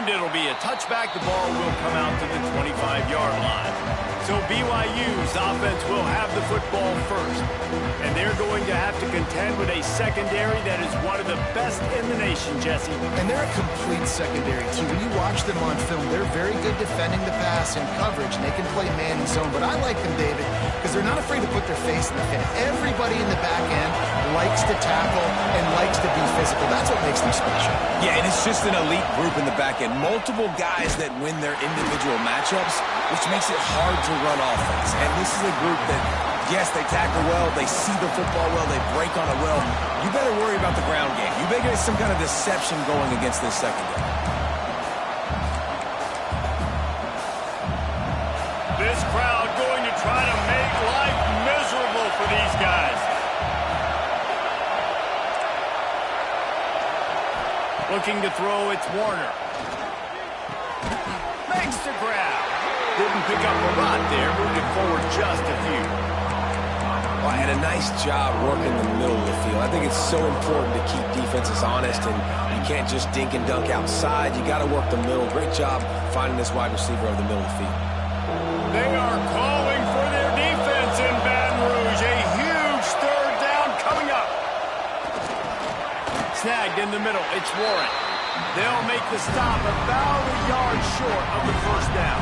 And it'll be a touchback. The ball will come out to the 25-yard line. So BYU's offense will have the football first. And they're going to have to contend with a secondary that is one of the best in the nation, Jesse. And they're a complete secondary, too. When you watch them on film, they're very good defending the pass and coverage, and they can play man and zone. But I like them, David, because they're not afraid to put their face in the pit. Everybody in the back end likes to tackle and likes to be physical. That's what makes them special. Yeah, and it's just an elite group in the back end. Multiple guys that win their individual matchups, which makes it hard to run offense. And this is a group that, yes, they tackle well, they see the football well, they break on it well. You better worry about the ground game. You better get some kind of deception going against this secondary. This crowd going to try to make life miserable for these guys. Looking to throw, it's Warner. Makes the grab. Didn't pick up a lot there, moved it forward just a few. Well, and a nice job working the middle of the field. I think it's so important to keep defenses honest, and you can't just dink and dunk outside. You got to work the middle. Great job finding this wide receiver over the middle of the field. They are calling for their defense in Baton Rouge. A huge third down coming up. Snagged in the middle. It's Warren. They'll make the stop about a yard short of the first down.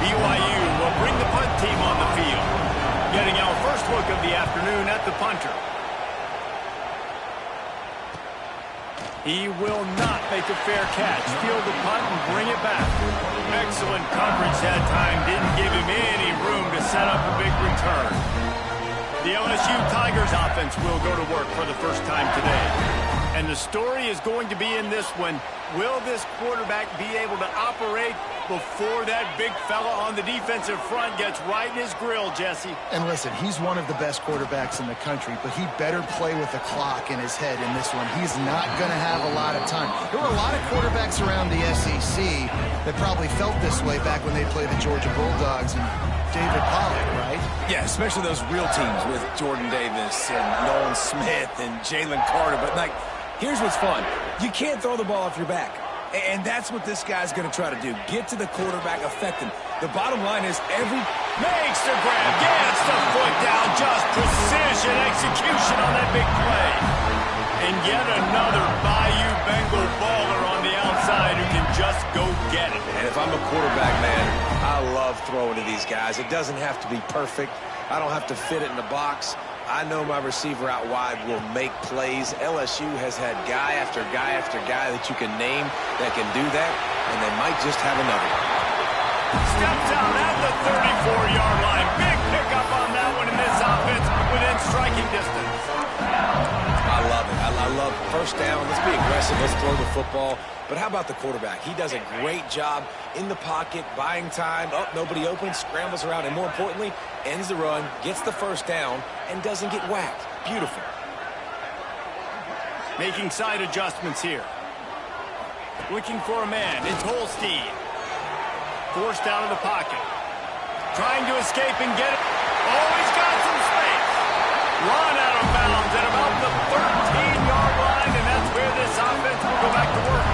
BYU will bring the punt team on the field. Getting our first look of the afternoon at the punter. He will not make a fair catch. Field the punt and bring it back. Excellent coverage that time. Didn't give him any room to set up a big return. The LSU Tigers offense will go to work for the first time today. And the story is going to be in this one. Will this quarterback be able to operate before that big fella on the defensive front gets right in his grill, Jesse? And listen, he's one of the best quarterbacks in the country, but he better play with the clock in his head in this one. He's not going to have a lot of time. There were a lot of quarterbacks around the SEC that probably felt this way back when they played the Georgia Bulldogs and David Pollack, right? Yeah, especially those real teams with Jordan Davis and Nolan Smith and Jalen Carter. But, like, here's what's fun. You can't throw the ball off your back. And that's what this guy's going to try to do. Get to the quarterback, affect him. The bottom line is makes the grab, gets the foot down, just precision execution on that big play. And yet another Bayou Bengal baller on the outside who can just go get it. And if I'm a quarterback, man, I love throwing to these guys. It doesn't have to be perfect. I don't have to fit it in the box. I know my receiver out wide will make plays. LSU has had guy after guy after guy that you can name that can do that, and they might just have another. Steps out at the 34-yard line. Big pickup on that one in this offense within striking distance. I love it. I love first down. Let's be aggressive. Let's throw the football. But how about the quarterback? He does a great job in the pocket, buying time. Oh, nobody open, scrambles around, and more importantly, ends the run, gets the first down, and doesn't get whacked. Beautiful. Making side adjustments here. Looking for a man. It's Holstein. Forced out of the pocket. Trying to escape and get it. Oh, he's got some space. Run out of bounds at about the 13-yard line, and that's where this offense will go back to work.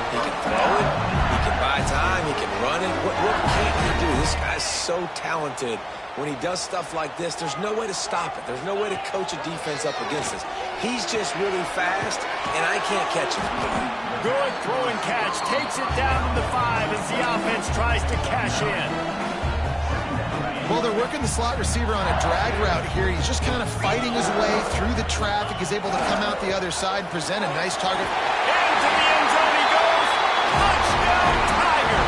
He can throw it. He can buy time. He can run it. What can't he do? This guy's so talented. When he does stuff like this, there's no way to stop it. There's no way to coach a defense up against this. He's just really fast, and I can't catch him. Good throw and catch. Takes it down to the 5 as the offense tries to cash in. Well, they're working the slot receiver on a drag route here. He's just kind of fighting his way through the traffic. He's able to come out the other side and present a nice target. Into the end zone he goes. Touchdown, Tiger.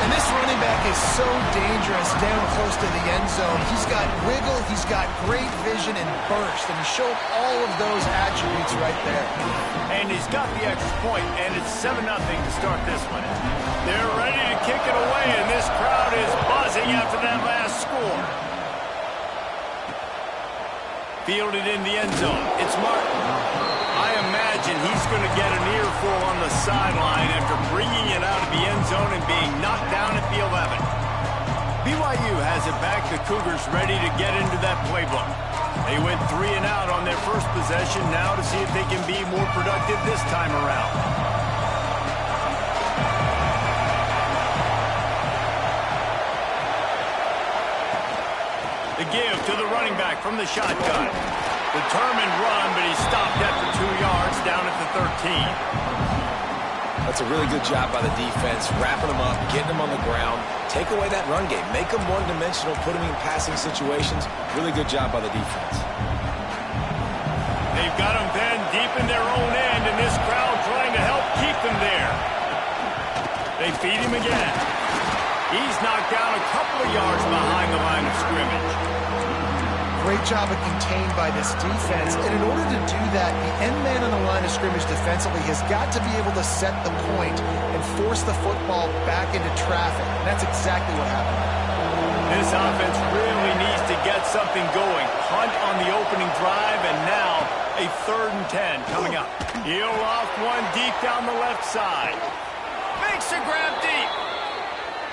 And this running back is so dangerous down close to the end zone. He's got wiggle, he's got great vision and burst, and he showed all of those attributes right there. And he's got the extra point, and it's 7-0 to start this one. They're ready to kick it away, and this crowd is buzzing after that last score. Fielded in the end zone. It's Martin. I imagine he's going to get an earful on the sideline after bringing it out of the end zone and being knocked down at the 11. BYU has it back. The Cougars ready to get into that playbook. They went 3 and out on their first possession, now to see if they can be more productive this time around. The give to the running back from the shotgun. Determined run, but he stopped after 2 yards down at the 13. That's a really good job by the defense, wrapping them up, getting them on the ground. Take away that run game. Make them one-dimensional, put them in passing situations. Really good job by the defense. They've got them then deep in their own end, and this crowd trying to help keep them there. They feed him again. He's knocked down a couple of yards behind the line of scrimmage. Great job of contained by this defense. And in order to do that, the end man on the line of scrimmage defensively has got to be able to set the point and force the football back into traffic. And that's exactly what happened. This offense really needs to get something going. Hunt on the opening drive, and now a 3rd and 10 coming up. He'll loft one deep down the left side. Makes a grab deep.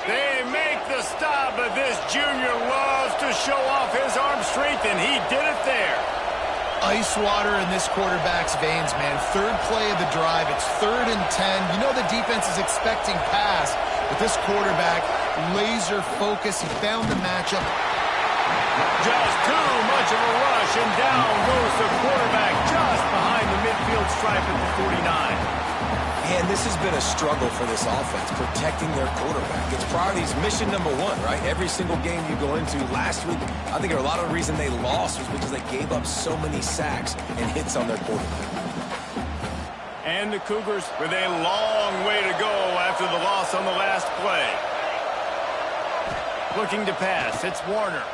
They make the stop, but this junior loves to show off his arm strength, and he did it there. Ice water in this quarterback's veins, man. 3rd play of the drive. It's 3rd and 10. You know the defense is expecting pass, but this quarterback, laser focus. He found the matchup. Just too much of a rush, and down goes the quarterback just behind the midfield stripe at the 49. And this has been a struggle for this offense, protecting their quarterback. It's priorities mission number 1, right? Every single game you go into. Last week, I think a lot of the reason they lost was because they gave up so many sacks and hits on their quarterback. And the Cougars with a long way to go after the loss on the last play. Looking to pass, it's Warner.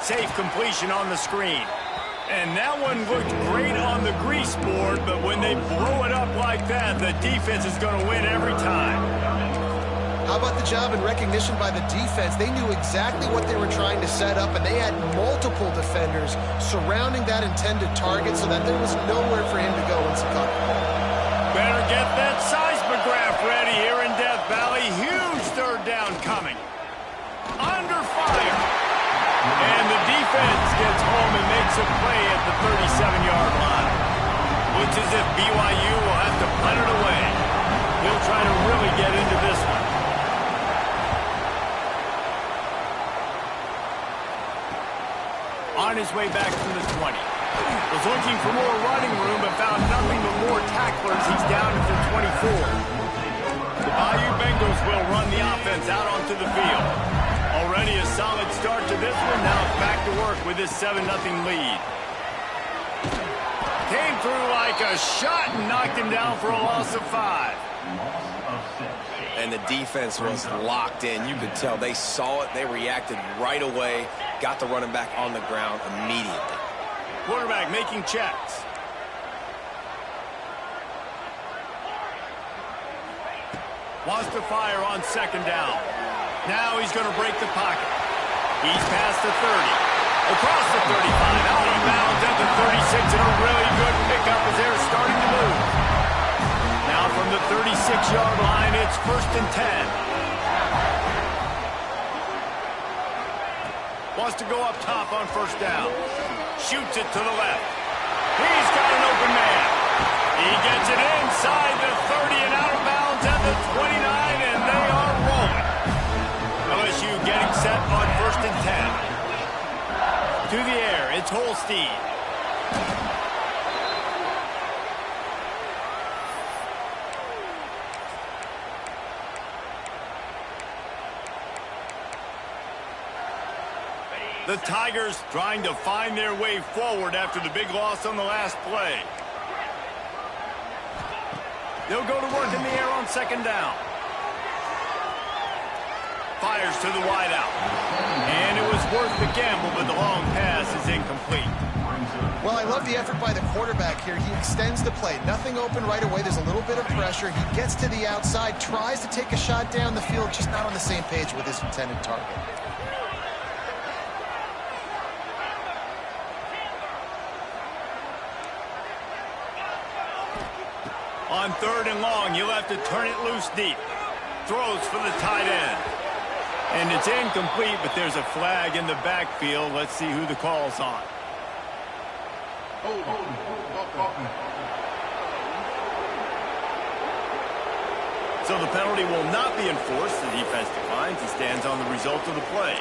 Safe completion on the screen. And that one looked great on the grease board, but when they blow it up like that, the defense is going to win every time. How about the job and recognition by the defense? They knew exactly what they were trying to set up, and they had multiple defenders surrounding that intended target so that there was nowhere for him to go once he caught the ball. Better get that seismograph ready here in Death Valley. Huge 3rd down coming. Under fire. And the defense gets home and makes a play at the 37-yard line. Looks as if BYU will have to punt it away. He'll try to really get into this one. On his way back from the 20. Was looking for more running room, but found nothing but more tacklers. He's down at the 24. The Bayou Bengals will run the offense out onto the field. Already a solid start to this one. Now it's back to work with this 7-0 lead. Came through like a shot and knocked him down for a loss of 5. And the defense was locked in. You could tell they saw it. They reacted right away. Got the running back on the ground immediately. Quarterback making checks. Wants to fire on 2nd down. Now he's going to break the pocket. He's past the 30. Across the 35. Out of bounds at the 36. And a really good pickup as they're starting to move. Now from the 36-yard line, it's 1st and 10. Wants to go up top on 1st down. Shoots it to the left. He's got an open man. He gets it inside the 30 and out of bounds at the 29, and they are rolling. LSU getting set on 1st and 10. To the air, it's Holstein. The Tigers trying to find their way forward after the big loss on the last play. They'll go to work in the air on 2nd down. Fires to the wideout. And it was worth the gamble, but the long pass is incomplete. Well, I love the effort by the quarterback here. He extends the play. Nothing open right away. There's a little bit of pressure. He gets to the outside, tries to take a shot down the field, just not on the same page with his intended target. On 3rd and long, you'll have to turn it loose deep. Throws for the tight end. And it's incomplete, but there's a flag in the backfield. Let's see who the call's on. So the penalty will not be enforced. The defense declines. He stands on the result of the play.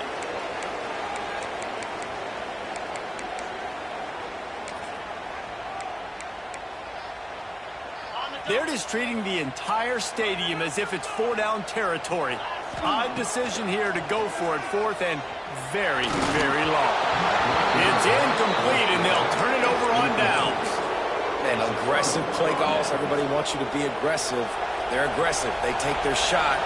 They're just treating the entire stadium as if it's four-down territory. Odd decision here to go for it, fourth and very, very long. It's incomplete, and they'll turn it over on downs. And aggressive play calls. Everybody wants you to be aggressive. They're aggressive. They take their shot.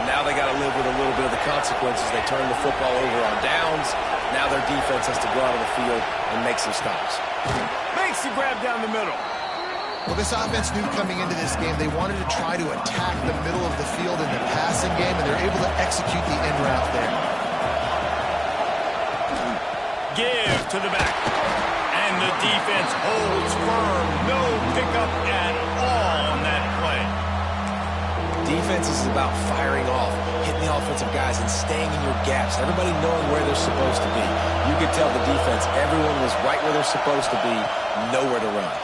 Now they got to live with a little bit of the consequences. They turn the football over on downs. Now their defense has to go out on the field and make some stops. Makes the grab down the middle. Well, this offense knew coming into this game they wanted to try to attack the middle of the field in the passing game, and they're able to execute the in route there. Give to the back. And the defense holds firm. No pickup at all on that play. Defense is about firing off, hitting the offensive guys, and staying in your gaps. Everybody knowing where they're supposed to be. You could tell the defense, everyone was right where they're supposed to be, nowhere to run.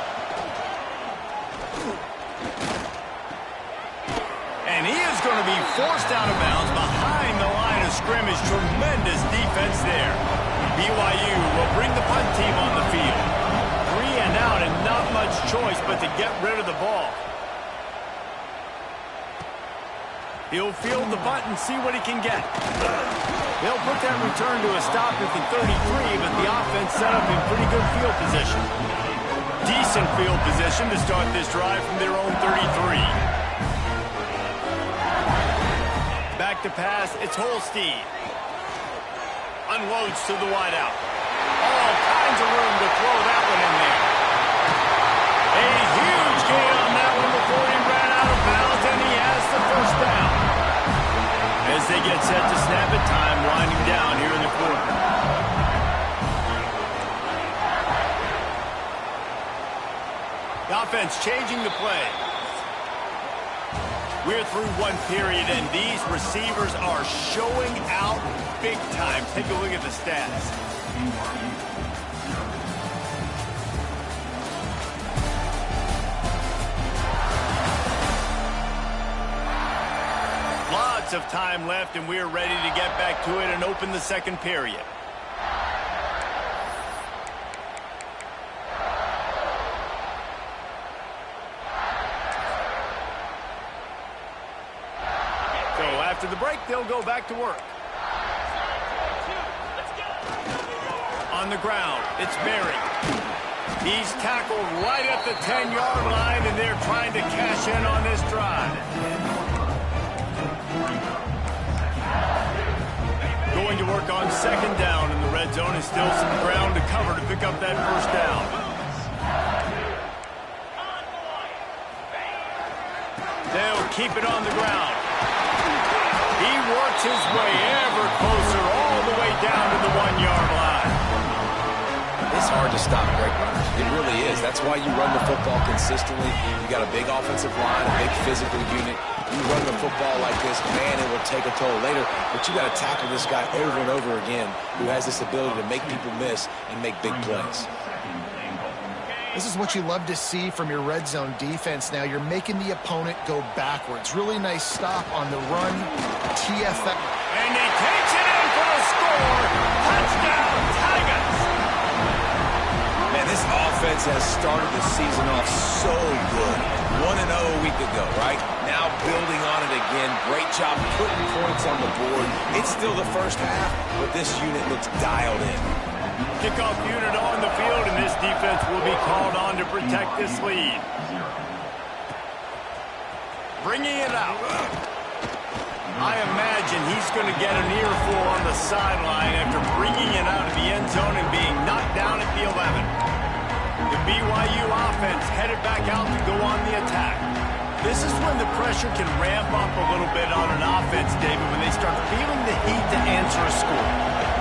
And he is going to be forced out of bounds behind the line of scrimmage. Tremendous defense there. BYU will bring the punt team on the field. 3 and out and not much choice but to get rid of the ball. He'll field the punt and see what he can get. They'll put that return to a stop at the 33, but the offense set up in pretty good field position. Decent field position to start this drive from their own 33. Back to pass, it's Holstein. Unloads to the wideout. All kinds of room to throw that one in there. A huge gain on that one before he ran out of bounds, and he has the first down. As they get set to snap it, time winding down here in the quarter. The offense changing the play. We're through one period, and these receivers are showing out big time. Take a look at the stats. Lots of time left, and we're ready to get back to it and open the second period. After the break, they'll go back to work. On the ground, it's Berry. He's tackled right at the 10-yard line, and they're trying to cash in on this drive. Going to work on second down in the red zone, and still some ground to cover to pick up that first down. They'll keep it on the ground. He works his way ever closer all the way down to the 1-yard line. It's hard to stop great runners. It really is. That's why you run the football consistently. You got a big offensive line, a big physical unit. You run the football like this, man, it will take a toll later. But you got to tackle this guy over and over again who has this ability to make people miss and make big plays. This is what you love to see from your red zone defense now. You're making the opponent go backwards. Really nice stop on the run. TFL. And he takes it in for a score. Touchdown, Tigers. Man, this offense has started the season off so good. 1-0 a week ago, right? Now building on it again. Great job putting points on the board. It's still the first half, but this unit looks dialed in. Kickoff unit on the field, and this defense will be called on to protect this lead. Bringing it out. I imagine he's going to get an earful on the sideline after bringing it out of the end zone and being knocked down at the 11. The BYU offense headed back out to go on the attack. This is when the pressure can ramp up a little bit on an offense, David, when they start feeling the heat to answer a score.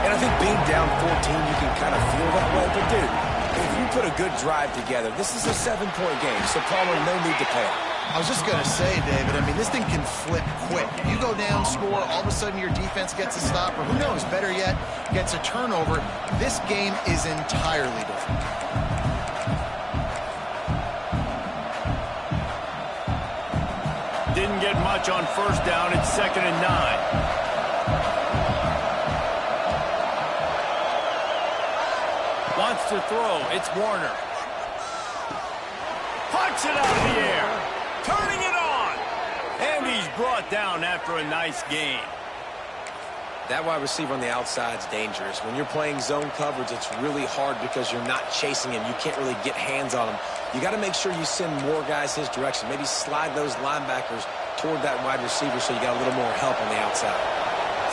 And I think being down 14, you can kind of feel that way. But, dude, if you put a good drive together, this is a 7-point game, so Palmer, no need to panic. I was just going to say, David, I mean, this thing can flip quick. You go down, score, all of a sudden your defense gets a stop, or who knows, better yet, gets a turnover. This game is entirely different. Didn't get much on first down. It's 2nd and 9. Wants to throw. It's Warner. Punch it out of the air. Turning it on. And he's brought down after a nice gain. That wide receiver on the outside is dangerous. When you're playing zone coverage, it's really hard because you're not chasing him. You can't really get hands on him. You got to make sure you send more guys his direction. Maybe slide those linebackers toward that wide receiver so you got a little more help on the outside.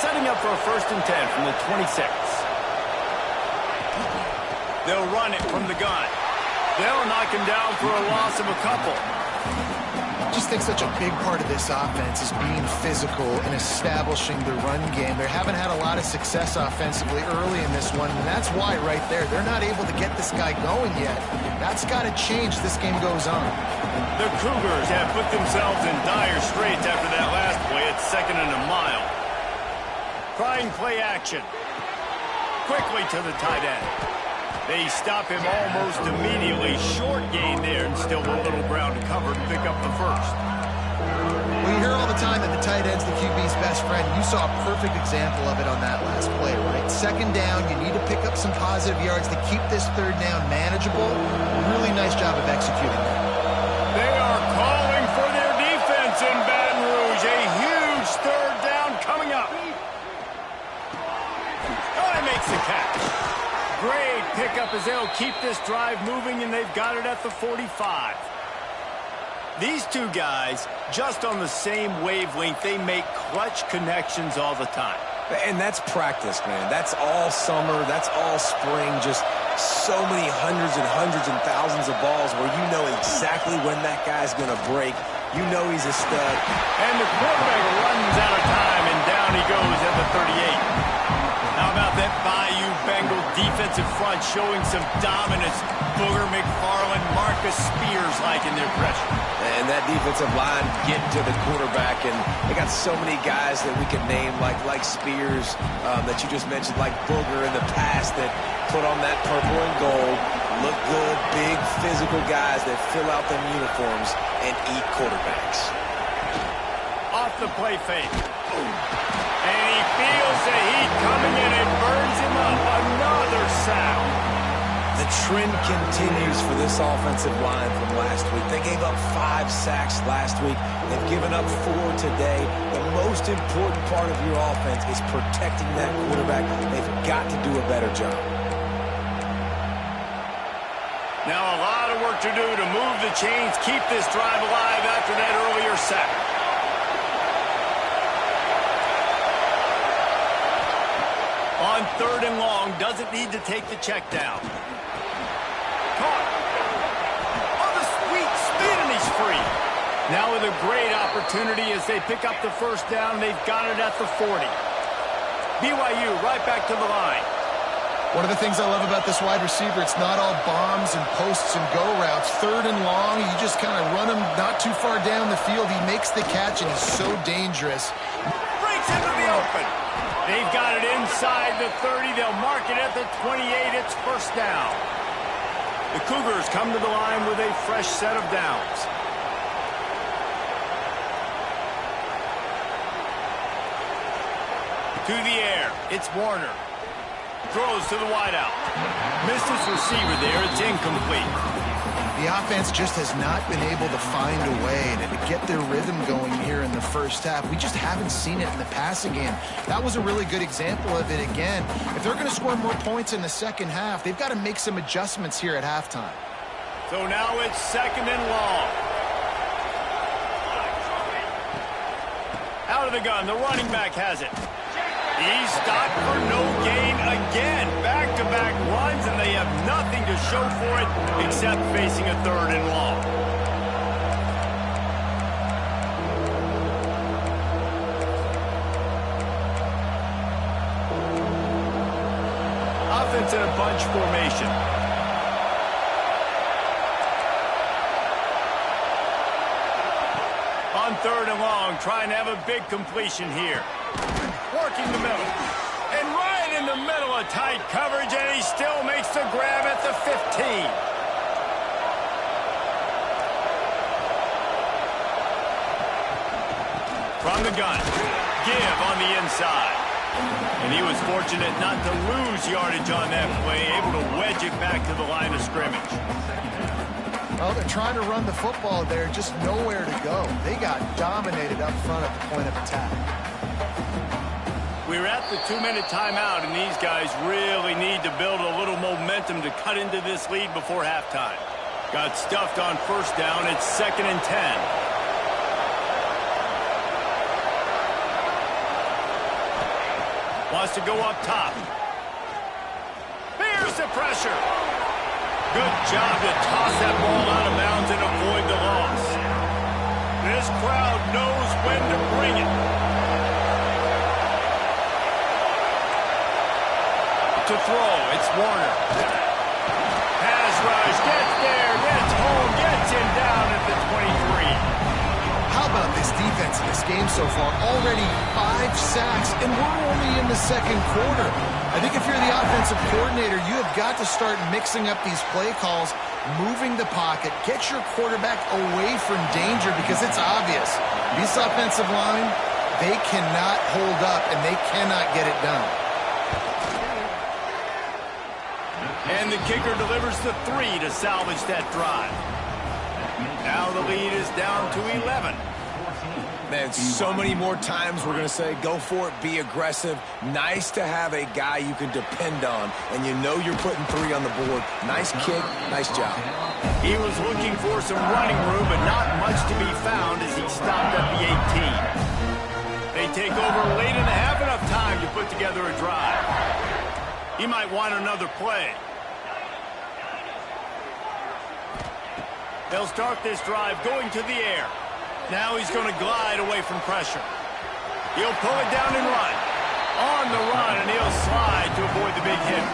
Setting up for a 1st and 10 from the 26. They'll run it from the gun. They'll knock him down for a loss of a couple. I just think such a big part of this offense is being physical and establishing the run game. They haven't had a lot of success offensively early in this one, and that's why right there, they're not able to get this guy going yet. That's got to change as this game goes on. The Cougars have put themselves in dire straits after that last play at 2nd and a mile. Trying play action. Quickly to the tight end. They stop him almost immediately. Short gain there, and still a little ground to cover to pick up the first. Well, you hear all the time that the tight end's the QB's best friend. You saw a perfect example of it on that last play, right? 2nd down, you need to pick up some positive yards to keep this 3rd down manageable. Really nice job of executing that. They are calling for their defense in Baton Rouge. A huge 3rd down coming up. Oh, he makes the catch. Great pickup as they'll keep this drive moving, and they've got it at the 45. These two guys, just on the same wavelength, they make clutch connections all the time. And that's practice, man. That's all summer. That's all spring. Just so many hundreds and thousands of balls where you know exactly when that guy's going to break. You know he's a stud. And the quarterback runs out of time, and down he goes at the 38. How about that Bayou Bengal defensive front showing some dominance? Booger McFarland, Marcus Spears liking their pressure. And that defensive line getting to the quarterback, and they got so many guys that we can name, like Spears, that you just mentioned, like Booger in the past, that put on that purple and gold, look good, big physical guys that fill out them uniforms and eat quarterbacks. Off the play fake. And he feels the heat coming in and burns him up. Another sack. The trend continues for this offensive line from last week. They gave up 5 sacks last week. They've given up 4 today. The most important part of your offense is protecting that quarterback. They've got to do a better job. Now a lot of work to do to move the chains, keep this drive alive after that earlier sack. On 3rd and long, doesn't need to take the check down. Caught. On the sweet spin, and he's free. Now with a great opportunity as they pick up the 1st down, they've got it at the 40. BYU right back to the line. One of the things I love about this wide receiver, it's not all bombs and posts and go routes. 3rd and long, you just kind of run him not too far down the field. He makes the catch, and he's so dangerous. Breaks into the open. They've got it inside the 30. They'll mark it at the 28. It's 1st down. The Cougars come to the line with a fresh set of downs. To the air. It's Warner. Throws to the wideout. Missed his receiver there. It's incomplete. The offense just has not been able to find a way to get their rhythm going here in the 1st half. We just haven't seen it in the passing game. That was a really good example of it again. If they're going to score more points in the 2nd half, they've got to make some adjustments here at halftime. So now it's 2nd and long. Out of the gun, the running back has it. He's stopped for no gain again. Back-to-back runs, and they have nothing to show for it except facing a 3rd and long. Offense in a bunch formation. trying to have a big completion here. Working the middle. And right in the middle of tight coverage, and he still makes the grab at the 15. From the gun, give on the inside. And he was fortunate not to lose yardage on that play, able to wedge it back to the line of scrimmage. Well, they're trying to run the football there, just nowhere to go. They got dominated up front at the point of attack. We're at the 2-minute timeout, and these guys really need to build a little momentum to cut into this lead before halftime. Got stuffed on first down. It's 2nd and 10. Wants to go up top. There's the pressure. Good job to toss that ball out of bounds and avoid the loss. This crowd knows when to bring it. To throw, it's Warner. Pass rush, gets there, gets home, gets him down at the 23. How about this defense in this game so far? Already 5 sacks, and we're only in the second quarter. I think if you're the offensive coordinator, you have got to start mixing up these play calls, moving the pocket, get your quarterback away from danger, because it's obvious. This offensive line, they cannot hold up, and they cannot get it done. And the kicker delivers the 3 to salvage that drive. Now the lead is down to 11. Man, so many more times we're going to say, go for it, be aggressive. Nice to have a guy you can depend on, and you know you're putting 3 on the board. Nice kick, nice job. He was looking for some running room, but not much to be found as he stopped at the 18. They take over late in the half, enough time to put together a drive. He might want another play. They'll start this drive going to the air. Now he's going to glide away from pressure. He'll pull it down and run. On the run, and he'll slide to avoid the big hit.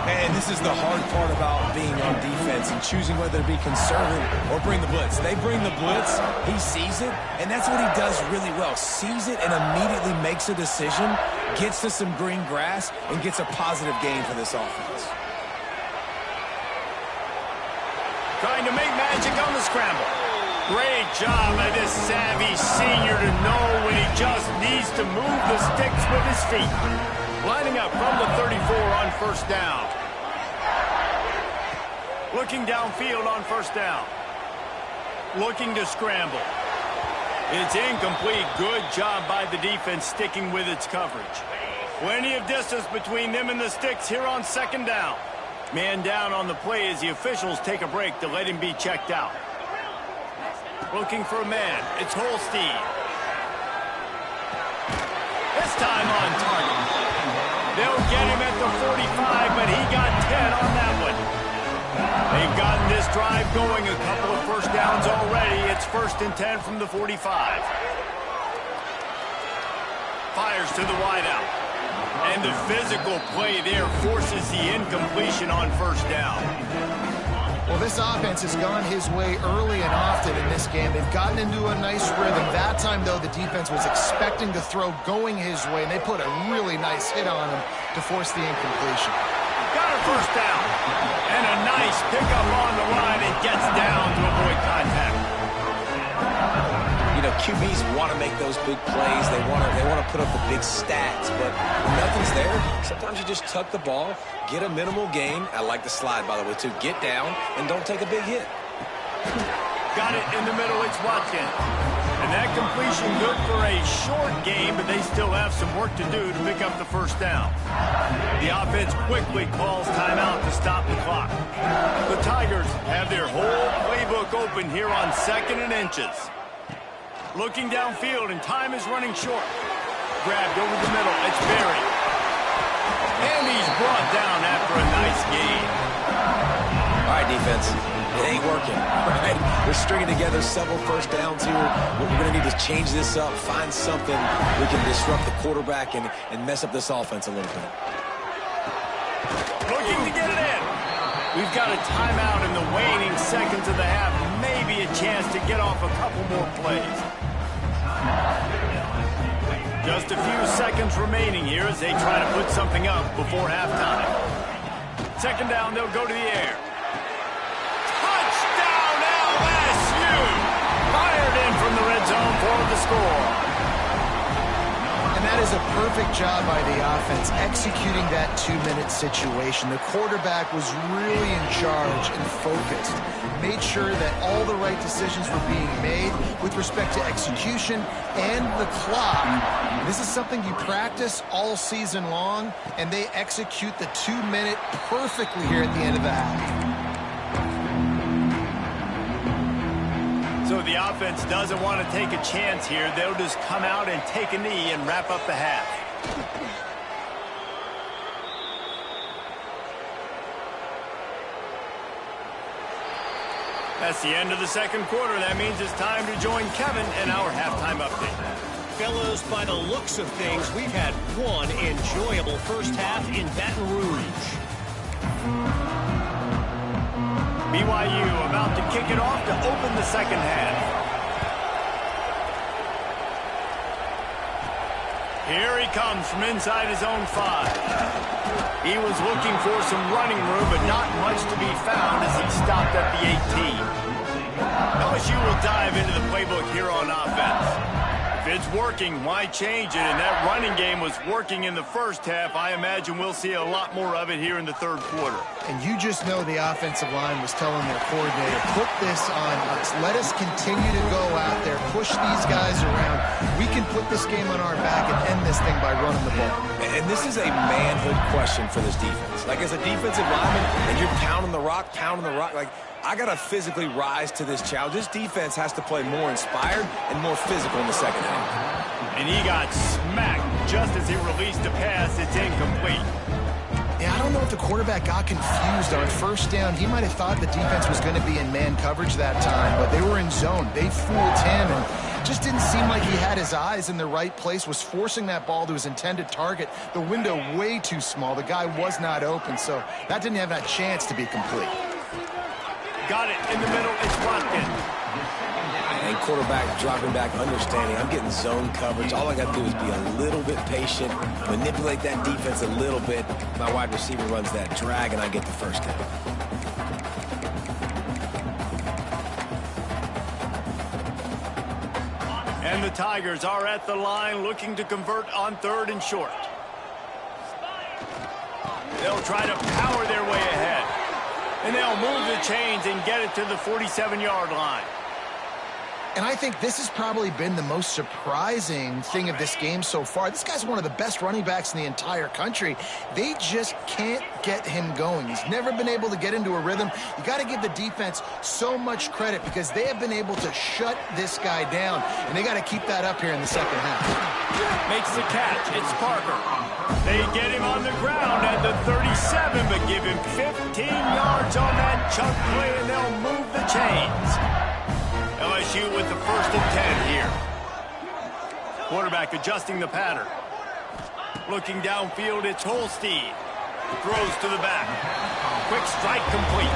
And this is the hard part about being on defense and choosing whether to be conservative or bring the blitz. They bring the blitz, he sees it, and that's what he does really well. Sees it and immediately makes a decision, gets to some green grass, and gets a positive gain for this offense. Trying to make magic on the scramble. Great job by this savvy senior to know when he just needs to move the sticks with his feet. Lining up from the 34 on first down. Looking downfield on first down. Looking to scramble. It's incomplete. Good job by the defense sticking with its coverage. Plenty of distance between them and the sticks here on second down. Man down on the play as the officials take a break to let him be checked out. Looking for a man. It's Holstein. This time on target. They'll get him at the 45, but he got 10 on that one. They've gotten this drive going, a couple of first downs already. It's 1st and 10 from the 45. Fires to the wideout. And the physical play there forces the incompletion on first down. Well, this offense has gone his way early and often in this game. They've gotten into a nice rhythm. That time, though, the defense was expecting to throw going his way, and they put a really nice hit on him to force the incompletion. Got a first down. And a nice pickup on the line and gets down to avoid contact. You know, QBs want to make those big plays. They want to put up the big stats, but when nothing's there, sometimes you just tuck the ball, get a minimal gain. I like the slide, by the way, too. Get down and don't take a big hit. Got it in the middle. It's Watkins. And that completion good for a short game, but they still have some work to do to pick up the first down. The offense quickly calls timeout to stop the clock. The Tigers have their whole playbook open here on 2nd and inches. Looking downfield, and time is running short. Grabbed over the middle. It's Berry. And he's brought down after a nice gain. All right, defense. It ain't working, right? We're stringing together several first downs here. We're going to need to change this up, find something we can disrupt the quarterback and mess up this offense a little bit. Looking to get it in. We've got a timeout in the waning seconds of the half. Maybe a chance to get off a couple more plays. Just a few seconds remaining here as they try to put something up before halftime. Second down, they'll go to the air. Touchdown, LSU! Fired in from the red zone for the score. And that is a perfect job by the offense, executing that 2-minute situation. The quarterback was really in charge and focused. Made sure that all the right decisions were being made with respect to execution and the clock. This is something you practice all season long, and they execute the 2-minute perfectly here at the end of the half. So the offense doesn't want to take a chance here. They'll just come out and take a knee and wrap up the half. That's the end of the second quarter. That means it's time to join Kevin in our halftime update. Fellas, by the looks of things, we've had one enjoyable first half in Baton Rouge. BYU about to kick it off to open the second half. Here he comes from inside his own 5. He was looking for some running room, but not much to be found as he stopped at the 18. LSU will dive into the playbook here on offense. If it's working, why change it? And that running game was working in the first half. I imagine we'll see a lot more of it here in the third quarter. And you just know the offensive line was telling their coordinator, put this on us. Let us continue to go out there, push these guys around. We can put this game on our back and end this thing by running the ball. And this is a manhood question for this defense. Like, as a defensive lineman, and you're pounding the rock, like, I got to physically rise to this challenge. This defense has to play more inspired and more physical in the second half. And he got smacked just as he released a pass. It's incomplete. Yeah, I don't know if the quarterback got confused on first down. He might have thought the defense was going to be in man coverage that time, but they were in zone. They fooled him and just didn't seem like he had his eyes in the right place, was forcing that ball to his intended target. The window way too small. The guy was not open, so that didn't have that chance to be complete. Got it in the middle. It's locked in. And quarterback dropping back, understanding I'm getting zone coverage. All I got to do is be a little bit patient, manipulate that defense a little bit. My wide receiver runs that drag, and I get the first down. And the Tigers are at the line looking to convert on 3rd and short. They'll try to power their way ahead. And they'll move the chains and get it to the 47-yard line. And I think this has probably been the most surprising thing of this game so far. This guy's one of the best running backs in the entire country. They just can't get him going. He's never been able to get into a rhythm. You got to give the defense so much credit because they have been able to shut this guy down, and they got to keep that up here in the second half. Makes the catch. It's Parker. They get him on the ground at the 37, but give him 15 yards on that chunk play, and they'll move the chains. LSU with the 1st and 10 here. Quarterback adjusting the pattern. Looking downfield, it's Holstein. Throws to the back. Quick strike complete.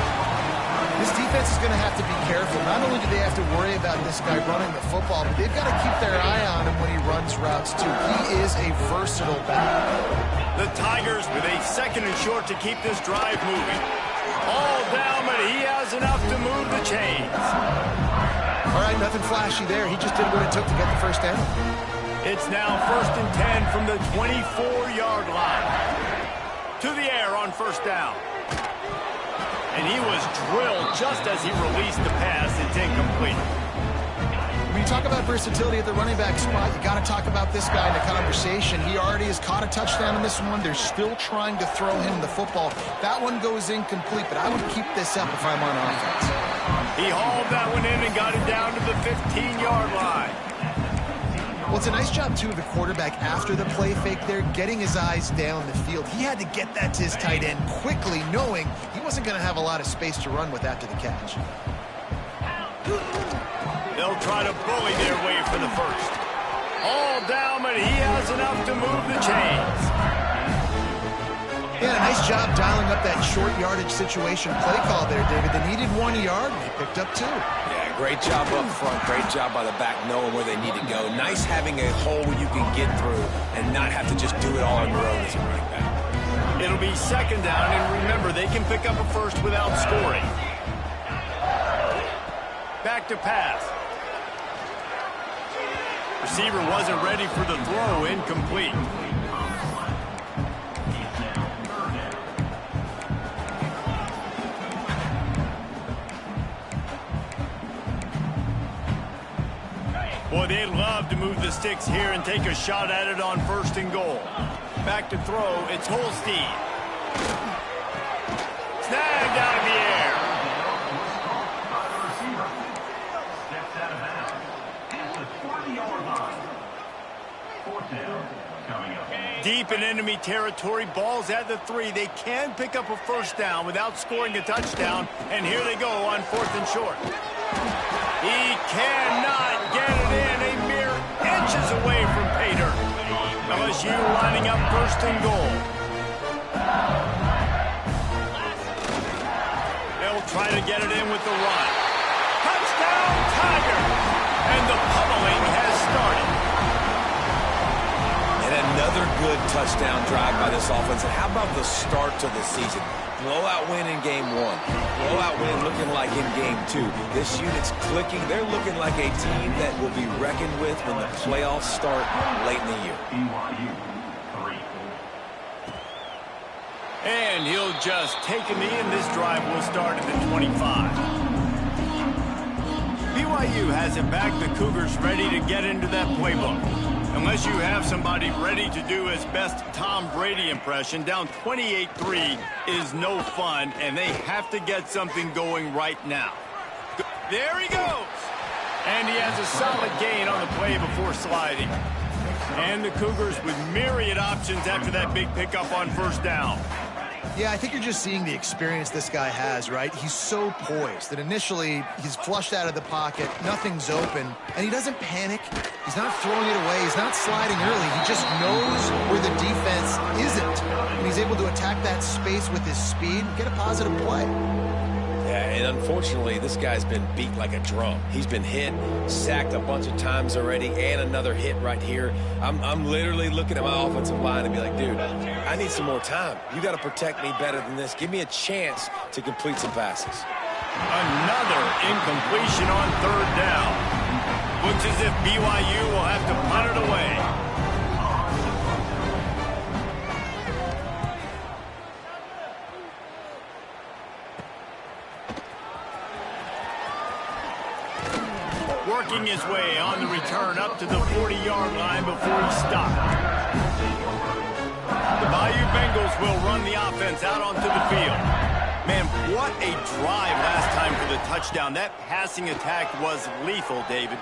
This defense is going to have to be careful. Not only do they have to worry about this guy running the football, but they've got to keep their eye on him when he runs routes too. He is a versatile back. The Tigers with a 2nd and short to keep this drive moving. All down, but he has enough to move the chains. All right, nothing flashy there. He just did what it took to get the first down. It's now 1st and 10 from the 24-yard line. To the air on 1st down. And he was drilled just as he released the pass. It's incomplete. When you talk about versatility at the running back spot, you got to talk about this guy in the conversation. He already has caught a touchdown in this one. They're still trying to throw him the football. That one goes incomplete, but I would keep this up if I'm on offense. He hauled that one in and got it down to the 15-yard line. Well, it's a nice job, too, of the quarterback after the play fake there, getting his eyes down the field. He had to get that to his tight end quickly, knowing he wasn't going to have a lot of space to run with after the catch. They'll try to bully their way for the 1st. All down, but he has enough to move the chains. Yeah, nice job dialing up that short yardage situation play call there, David. They needed 1 yard, and they picked up 2. Yeah, Great job up front. Great job by the back knowing where they need to go. Nice having a hole where you can get through and not have to just do it all on your own as a running back. It'll be second down, and remember, they can pick up a first without scoring. Back to pass. Receiver wasn't ready for the throw. Incomplete. Boy, they'd love to move the sticks here and take a shot at it on 1st and goal. Back to throw. It's Holstein. Snagged out of the air. Deep in enemy territory, ball's at the 3. They can pick up a first down without scoring a touchdown, and here they go on 4th and short. He cannot get it in, a mere inches away from pay dirt. LSU lining up 1st and goal. They'll try to get it in with the run. Touchdown, Tiger! And the pummeling has started. And another good touchdown drive by this offense. And how about the start to the season? Blowout win in game 1. Blowout win looking like in game 2. This unit's clicking. They're looking like a team that will be reckoned with when the playoffs start late in the year. And he'll just take him in. This drive will start at the 25. BYU has it back. The Cougars ready to get into that playbook. Unless you have somebody ready to do his best Tom Brady impression, down 28-3 is no fun, and they have to get something going right now. There he goes! And he has a solid gain on the play before sliding. And the Cougars with myriad options after that big pickup on 1st down. Yeah, I think you're just seeing the experience this guy has, right? He's so poised that initially he's flushed out of the pocket, nothing's open, and he doesn't panic. He's not throwing it away. He's not sliding early. He just knows where the defense isn't, and he's able to attack that space with his speed and get a positive play. Yeah, and unfortunately, this guy's been beat like a drum. He's been hit, sacked a bunch of times already, and another hit right here. I'm literally looking at my offensive line and be like, dude, I need some more time. You got to protect me better than this. Give me a chance to complete some passes. Another incompletion on 3rd down. Looks as if BYU will have to punt it away. Working his way on the return up to the 40-yard line before he stopped. The Bayou Bengals will run the offense out onto the field. Man, what a drive last time for the touchdown. That passing attack was lethal, David.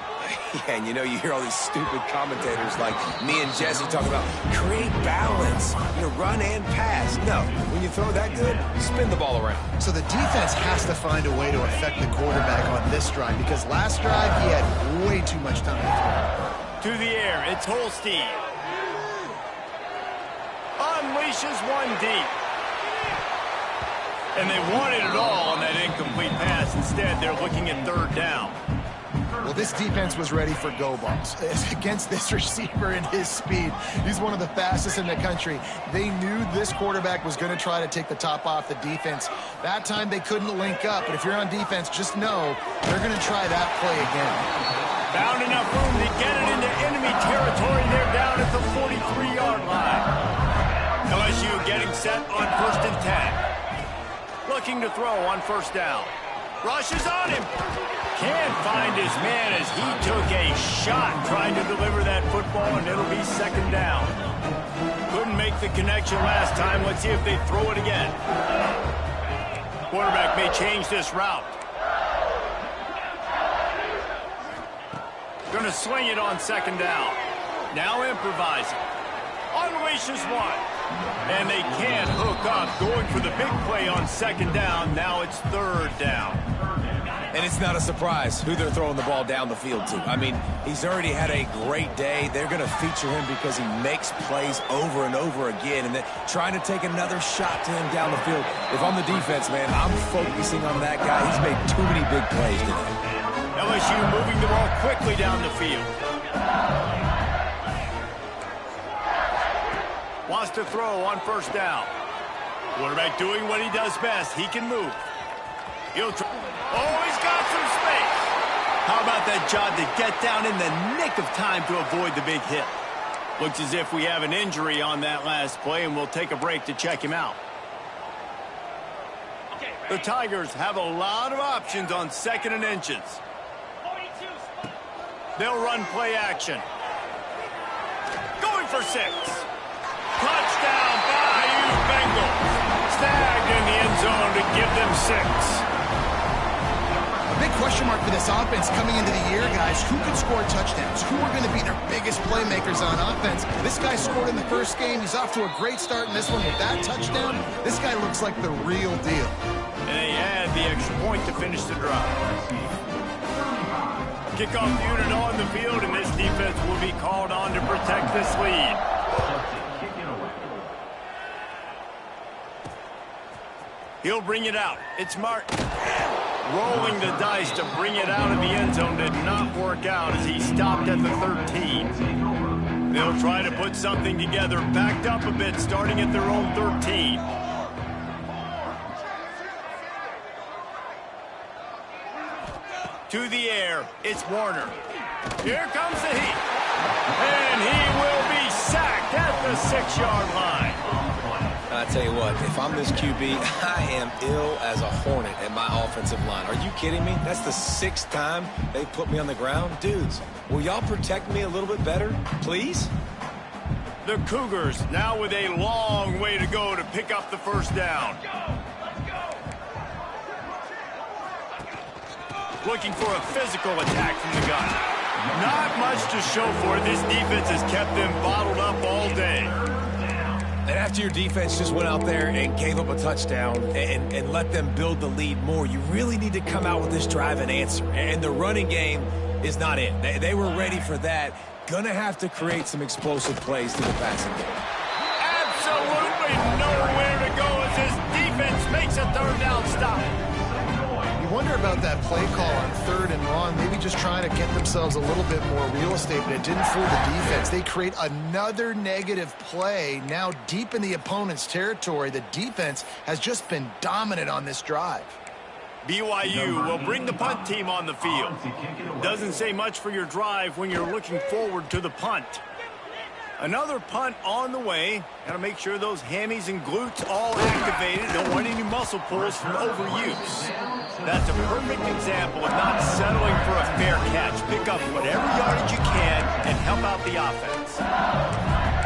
Yeah, and you hear all these stupid commentators like me and Jesse talking about create balance, run and pass. No, when you throw that good, spin the ball around. So the defense has to find a way to affect the quarterback on this drive because last drive he had way too much time to throw. To the air, it's Holstein. Unleashes one deep. And they wanted it all on that incomplete pass. Instead, they're looking at 3rd down. Well, this defense was ready for go balls. Against this receiver and his speed, he's one of the fastest in the country. They knew this quarterback was going to try to take the top off the defense. That time they couldn't link up, but if you're on defense, just know they're going to try that play again. Found enough room to get it into enemy territory. They're down at the 43-yard line. LSU getting set on 1st and 10. Looking to throw on 1st down. Rushes on him. Can't find his man as he took a shot trying to deliver that football, and it'll be 2nd down. Couldn't make the connection last time. Let's see if they throw it again. Quarterback may change this route. Going to sling it on 2nd down. Now improvising. Unleashes one. And they can't hook up. Going for the big play on 2nd down. Now it's 3rd down. And it's not a surprise who they're throwing the ball down the field to. I mean, he's already had a great day. They're going to feature him because he makes plays over and over again. And they're trying to take another shot to him down the field. If I'm the defense, man, I'm focusing on that guy. He's made too many big plays today. LSU moving the ball quickly down the field. Wants to throw on first down. Quarterback doing what he does best. He can move. He's got some space. How about that job to get down in the nick of time to avoid the big hit? Looks as if we have an injury on that last play, and we'll take a break to check him out. The Tigers have a lot of options on 2nd and inches. They'll run play action. Going for 6. Touchdown, Bayou Bengals. Snagged in the end zone to give them 6. A big question mark for this offense coming into the year, guys. Who could score touchdowns? Who are going to be their biggest playmakers on offense? This guy scored in the first game. He's off to a great start in this one with that touchdown. This guy looks like the real deal. And they add the extra point to finish the drive. Kickoff unit on the field, and this defense will be called on to protect this lead. He'll bring it out. It's Martin. Rolling the dice to bring it out of the end zone did not work out as he stopped at the 13. They'll try to put something together, backed up a bit, starting at their own 13. To the air, it's Warner. Here comes the heat. And he will be sacked at the 6-yard line. I tell you what, if I'm this QB, I am ill as a hornet at my offensive line. Are you kidding me? That's the 6th time they put me on the ground. Dudes, will y'all protect me a little bit better, please? The Cougars now with a long way to go to pick up the first down. Looking for a physical attack from the gun. Not much to show for it. This defense has kept them bottled up all day. And after your defense just went out there and gave up a touchdown and let them build the lead more, you really need to come out with this drive and answer. And the running game is not in. They were ready for that. Gonna have to create some explosive plays to the passing game. Absolutely nowhere to go as this defense makes a 3rd down stop. You wonder about that play call on 3rd and long, maybe just trying to get themselves a little bit more real estate, but it didn't fool the defense. They create another negative play now deep in the opponent's territory. The defense has just been dominant on this drive. BYU will bring the punt team on the field. Doesn't say much for your drive when you're looking forward to the punt. Another punt on the way. Got to make sure those hammies and glutes all activated. Don't want any muscle pulls from overuse. That's a perfect example of not settling for a fair catch. Pick up whatever yardage you can and help out the offense.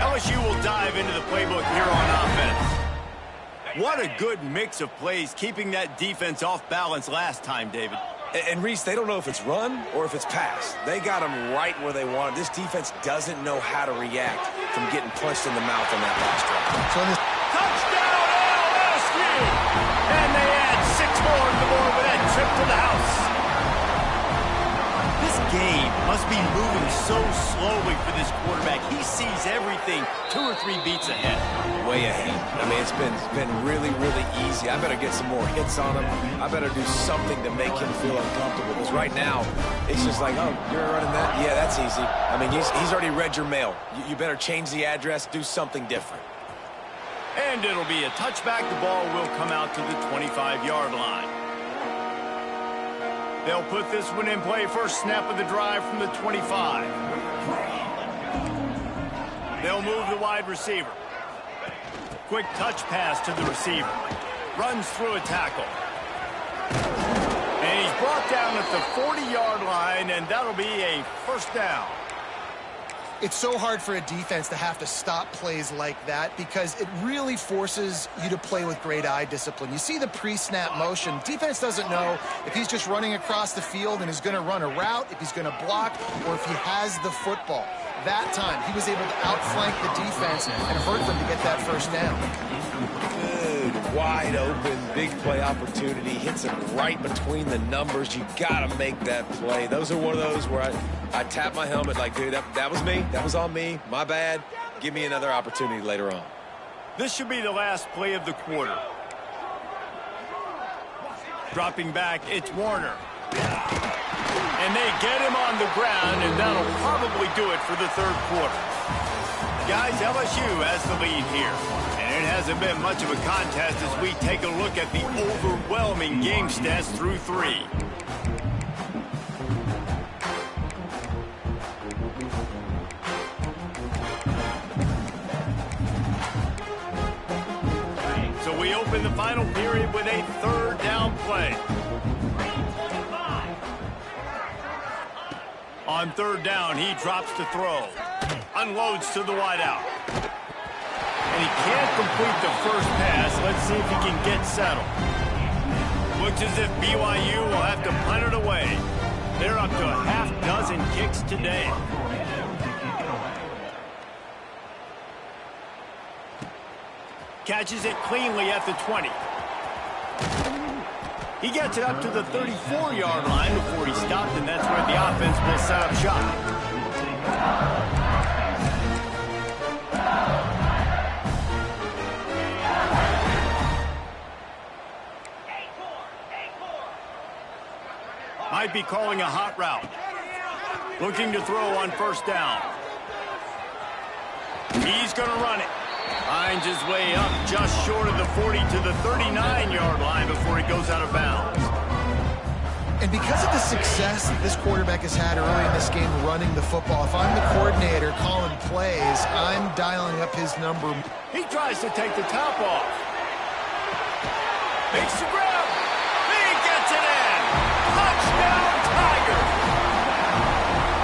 LSU will dive into the playbook here on offense. What a good mix of plays, keeping that defense off balance last time, David. And Reese, they don't know if it's run or if it's pass. They got them right where they want. This defense doesn't know how to react from getting punched in the mouth on that last drive. So this Touchdown, LSU! And they add 6 more to the board with that trip to the house. This game must be moving so slowly for this quarterback. He sees everything 2 or 3 beats ahead. Way ahead. I mean, it's been really, really easy. I better get some more hits on him. I better do something to make him feel uncomfortable. Because right now, it's just like, oh, you're running that? Yeah, that's easy. I mean, he's already read your mail. You better change the address, do something different. And it'll be a touchback. The ball will come out to the 25-yard line. They'll put this one in play. First snap of the drive from the 25. They'll move the wide receiver. Quick touch pass to the receiver. Runs through a tackle. And he's brought down at the 40-yard line, and that'll be a first down. It's so hard for a defense to have to stop plays like that because it really forces you to play with great eye discipline. You see the pre-snap motion. Defense doesn't know if he's just running across the field and is going to run a route, if he's going to block, or if he has the football. That time, he was able to outflank the defense and hurt them to get that first down. Good, wide open, big play opportunity. Hits him right between the numbers. You got to make that play. Those are one of those where I tap my helmet like, dude, that was me. That was on me. My bad. Give me another opportunity later on. This should be the last play of the quarter. Dropping back, it's Warner. And they get him on the ground, and that'll probably do it for the third quarter. Guys, LSU has the lead here. And it hasn't been much of a contest as we take a look at the overwhelming game stats through 3. So we open the final period with a third down play. On third down, he drops to throw. Unloads to the wideout. And he can't complete the first pass. Let's see if he can get settled. Looks as if BYU will have to punt it away. They're up to a half dozen kicks today. Catches it cleanly at the 20. He gets it up to the 34-yard line before he stopped, and that's where the offense will set up shop. Might be calling a hot route. Looking to throw on first down. He's going to run it. Finds his way up just short of the 40 to the 39-yard line before he goes out of bounds. And because of the success that this quarterback has had early in this game running the football, if I'm the coordinator calling plays, I'm dialing up his number. He tries to take the top off. Makes the grab. He gets it in. Touchdown, Tigers.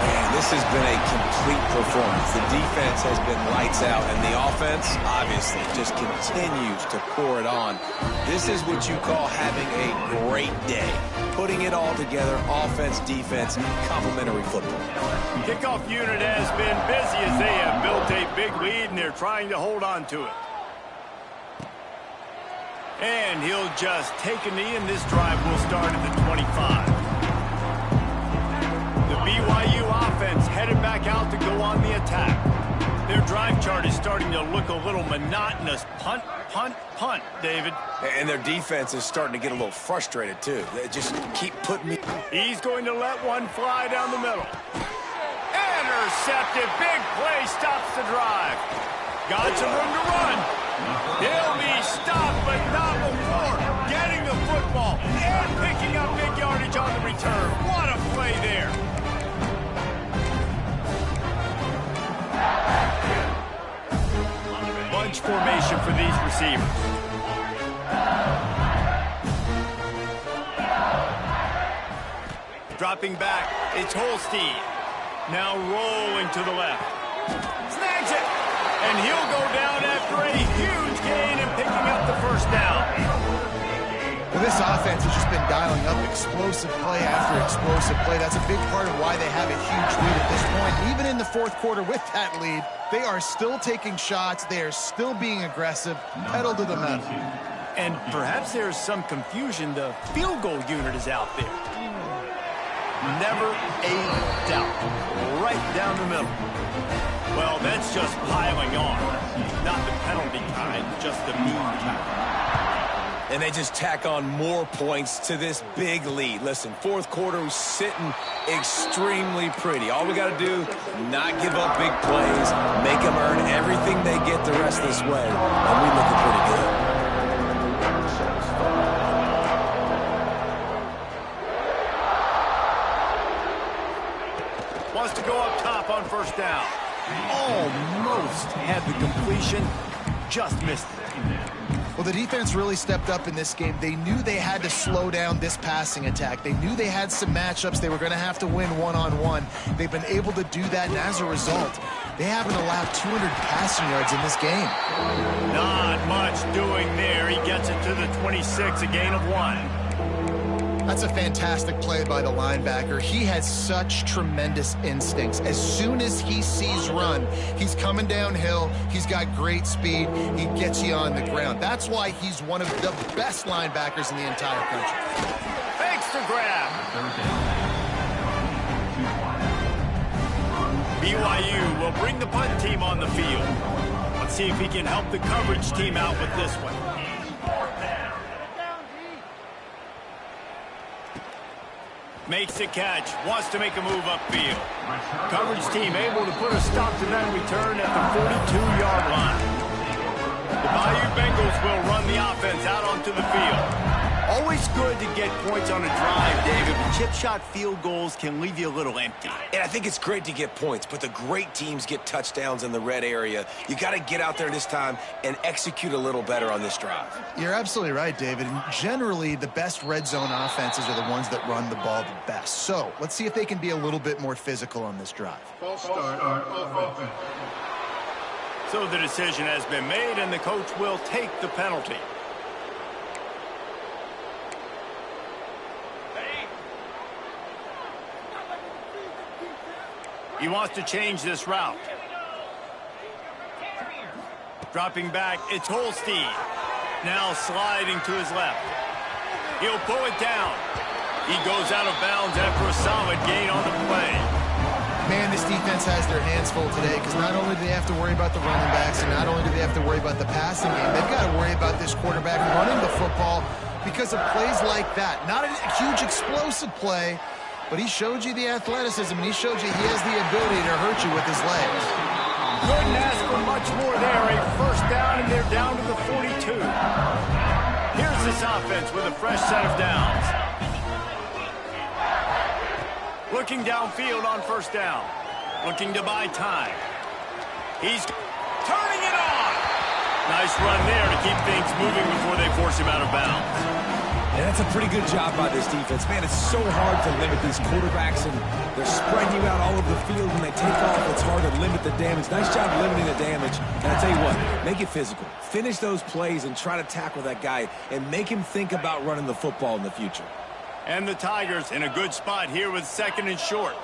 Man, this has been a complete performance. The defense has been lights out, and the offense, obviously, just continues to pour it on. This is what you call having a great day. Putting it all together, offense, defense, complementary football. Kickoff unit has been busy as they have built a big lead, and they're trying to hold on to it. And he'll just take a knee, and this drive will start at the 25. The BYU offense headed back out to go on the attack. Their drive chart is starting to look a little monotonous. Punt, punt, punt, David. And their defense is starting to get a little frustrated, too. They just keep putting me... He's going to let one fly down the middle. Intercepted. Big play stops the drive. Got some room to run. He'll be stopped, but not before getting the football and picking up big yardage on the return. What a play there. Bunch formation for these receivers. Dropping back, it's Holstein. Now rolling to the left. Snags it, and he'll go down after a huge gain and picking up the first down. Well, this offense has just been dialing up explosive play after explosive play. That's a big part of why they have a huge lead at this point. Even in the fourth quarter with that lead, they are still taking shots. They are still being aggressive, pedal to the metal. And perhaps there's some confusion. The field goal unit is out there. Never a doubt. Right down the middle. Well, that's just piling on. Not the penalty kind, just the mean kind. And they just tack on more points to this big lead. Listen, fourth quarter was sitting extremely pretty. All we got to do, not give up big plays, make them earn everything they get the rest of this way, and we looking pretty good. Wants to go up top on first down. Almost had the completion, just missed it. Well, the defense really stepped up in this game. They knew they had to slow down this passing attack. They knew they had some matchups they were going to have to win one-on-one. They've been able to do that, and as a result, they haven't allowed 200 passing yards in this game. Not much doing there. He gets it to the 26, a gain of 1. That's a fantastic play by the linebacker. He has such tremendous instincts. As soon as he sees run, he's coming downhill. He's got great speed. He gets you on the ground. That's why he's one of the best linebackers in the entire country. Fakes the grab. BYU will bring the punt team on the field. Let's see if he can help the coverage team out with this one. Makes the catch. Wants to make a move upfield. Coverage team able to put a stop to that return at the 42-yard line. The Bayou Bengals will run the offense out onto the field. Always good to get points on a drive, David, but chip shot field goals can leave you a little empty. And I think it's great to get points, but the great teams get touchdowns in the red area. You got to get out there this time and execute a little better on this drive. You're absolutely right, David. And generally, the best red zone offenses are the ones that run the ball the best. So let's see if they can be a little bit more physical on this drive. False start on offense. So the decision has been made, and the coach will take the penalty. He wants to change this route. Dropping back, it's Holstein. Now sliding to his left. He'll pull it down. He goes out of bounds after a solid gain on the play. Man, this defense has their hands full today because not only do they have to worry about the running backs and not only do they have to worry about the passing game, they've got to worry about this quarterback running the football because of plays like that. Not a huge explosive play, but he showed you the athleticism, and he showed you he has the ability to hurt you with his legs. Couldn't ask for much more there. A first down, and they're down to the 42. Here's this offense with a fresh set of downs. Looking downfield on first down. Looking to buy time. He's turning it on. Nice run there to keep things moving before they force him out of bounds. And that's a pretty good job by this defense. Man, it's so hard to limit these quarterbacks, and they're spreading you out all over the field. When they take off, it's hard to limit the damage. Nice job limiting the damage. And I tell you what, make it physical. Finish those plays and try to tackle that guy and make him think about running the football in the future. And the Tigers in a good spot here with second and short.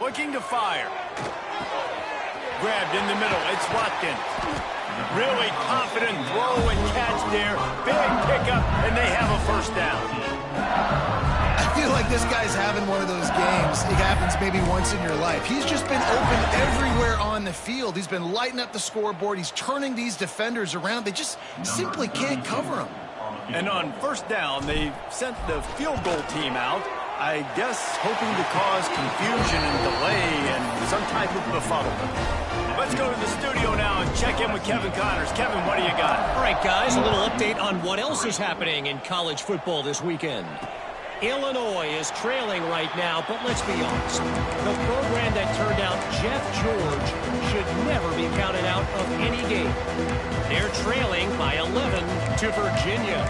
Looking to fire. Grabbed in the middle. It's Watkins. Really confident throw and catch there. Big pickup, and they have a first down. I feel like this guy's having one of those games. It happens maybe once in your life. He's just been open everywhere on the field. He's been lighting up the scoreboard. He's turning these defenders around. They just simply can't cover him. And on first down, they sent the field goal team out, I guess hoping to cause confusion and delay and some type of befuddlement. Let's go to the studio now and check in with Kevin Connors. Kevin, what do you got? All right, guys, a little update on what else is happening in college football this weekend. Illinois is trailing right now, but let's be honest. The program that turned out Jeff George should never be counted out of any game. They're trailing by 11 to Virginia.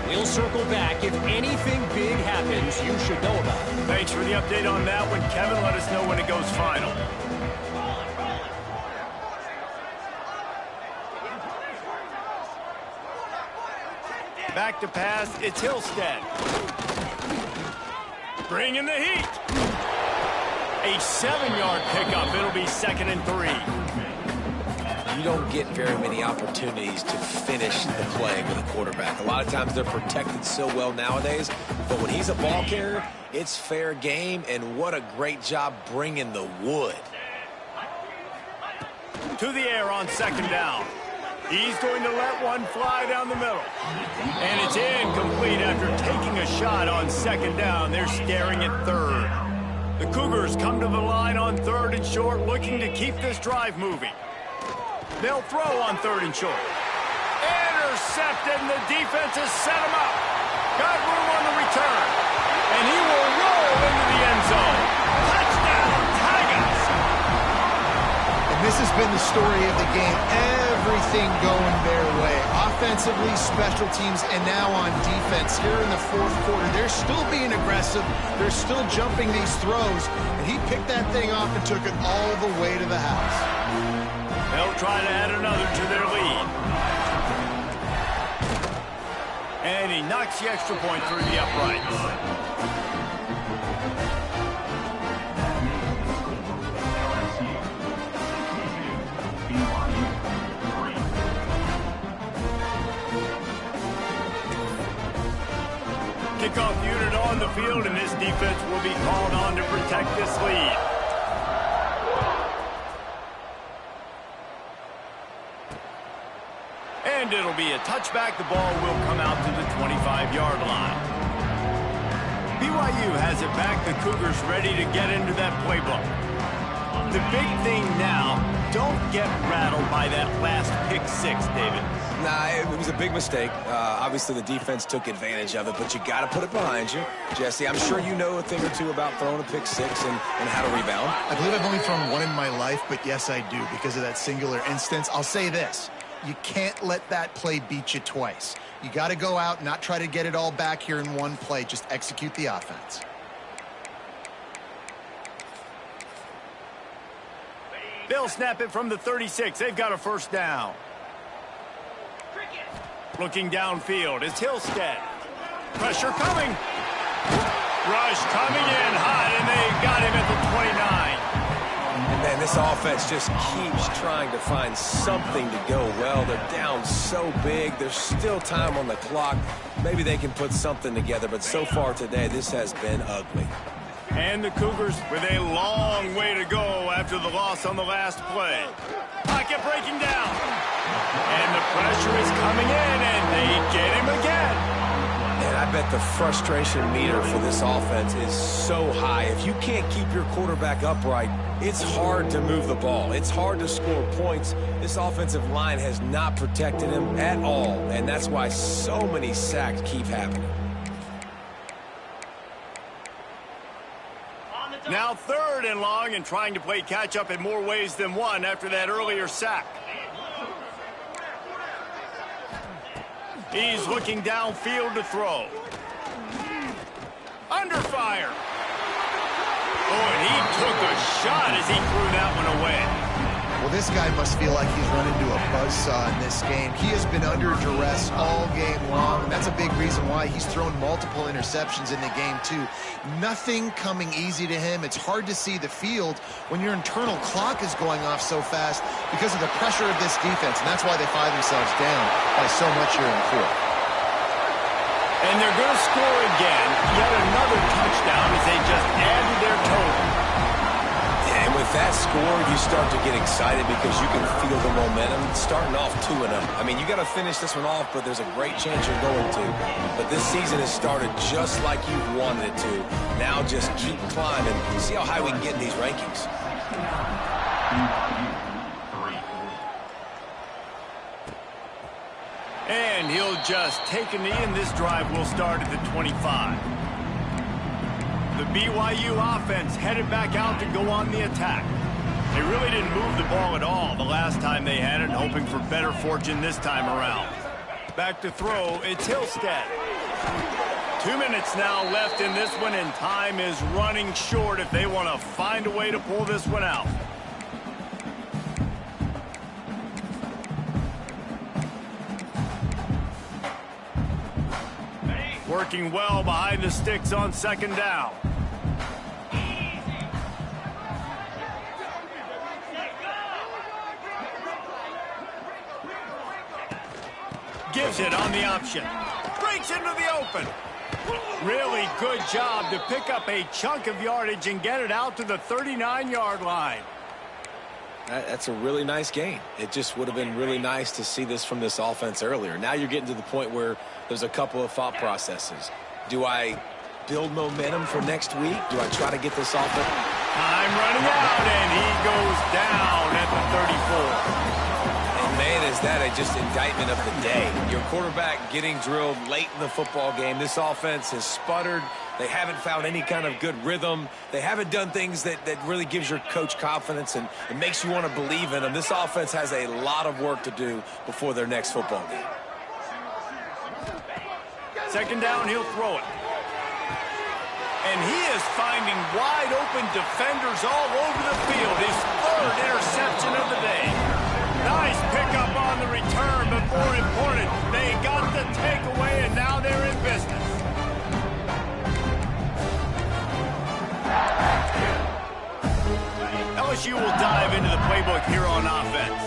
We'll circle back. If anything big happens, you should know about it. Thanks for the update on that one, Kevin. Let us know when it goes final. Back to pass, it's Hillstead. Bringing the heat. A 7-yard pickup. It'll be 2nd and 3. You don't get very many opportunities to finish the play with a quarterback. A lot of times they're protected so well nowadays, but when he's a ball carrier, it's fair game, and what a great job bringing the wood. To the air on 2nd down. He's going to let one fly down the middle. And it's incomplete after taking a shot on 2nd down. They're staring at 3rd. The Cougars come to the line on 3rd and short, looking to keep this drive moving. They'll throw on 3rd and short. Intercepted, and the defense has set him up. Got room on the return. And he will roll into the end zone. Touchdown, Tigers! And this has been the story of the game. Everything going their way. Offensively, special teams, and now on defense. Here in the 4th quarter, they're still being aggressive. They're still jumping these throws. And he picked that thing off and took it all the way to the house. They'll try to add another to their lead. And he knocks the extra point through the uprights. Kickoff unit on the field, and this defense will be called on to protect this lead. And it'll be a touchback. The ball will come out to the 25-yard line. BYU has it back. The Cougars ready to get into that playbook. The big thing now, don't get rattled by that last pick six, David. Nah, it was a big mistake. Obviously, the defense took advantage of it, but you got to put it behind you. Jesse, I'm sure you know a thing or two about throwing a pick six and how to rebound. I believe I've only thrown one in my life, but yes, I do because of that singular instance. I'll say this. You can't let that play beat you twice. You got to go out, not try to get it all back here in one play. Just execute the offense. They'll snap it from the 36. They've got a first down. Looking downfield is Hillstead. Pressure coming. Rush coming in hot, and they got him at the 29. And man, this offense just keeps trying to find something to go well. They're down so big. There's still time on the clock. Maybe they can put something together, but so far today, this has been ugly. And the Cougars with a long way to go after the loss on the last play. Pocket breaking down. And the pressure is coming in, and they get him again. And I bet the frustration meter for this offense is so high. If you can't keep your quarterback upright, it's hard to move the ball. It's hard to score points. This offensive line has not protected him at all, and that's why so many sacks keep happening. Now 3rd and long, and trying to play catch-up in more ways than one after that earlier sack. He's looking downfield to throw. Under fire. Oh, and he took a shot as he threw that one away. Well, this guy must feel like he's run into a buzzsaw in this game. He has been under duress all game long, and that's a big reason why he's thrown multiple interceptions in the game, too. Nothing coming easy to him. It's hard to see the field when your internal clock is going off so fast because of the pressure of this defense, and that's why they find themselves down by so much here in the 4th. And they're going to score again. Yet another touchdown as they just added their total. And with that score, you start to get excited because you can feel the momentum starting off 2-0. I mean, you got to finish this one off, but there's a great chance you're going to. But this season has started just like you wanted it to. Now just keep climbing. See how high we can get in these rankings. And he'll just take a knee, and this drive will start at the 25. The BYU offense headed back out to go on the attack. They really didn't move the ball at all the last time they had it, hoping for better fortune this time around. Back to throw, it's Hillstead. 2 minutes now left in this one, and time is running short if they want to find a way to pull this one out. Working well behind the sticks on 2nd down. Gives it on the option. Breaks into the open. Really good job to pick up a chunk of yardage and get it out to the 39-yard line. That's a really nice game. It just would have been really nice to see this from this offense earlier. Now you're getting to the point where there's a couple of thought processes. Do I build momentum for next week? Do I try to get this offense? Time running out, and he goes down at the 34. And man, is that just indictment of the day. Your quarterback getting drilled late in the football game. This offense has sputtered. They haven't found any kind of good rhythm. They haven't done things that really gives your coach confidence and it makes you want to believe in them. This offense has a lot of work to do before their next football game. 2nd down, he'll throw it. And he is finding wide open defenders all over the field. His 3rd interception of the day. Nice pickup on the return, but more important, they got the takeaway, and now they're in business. LSU will dive into the playbook here on offense.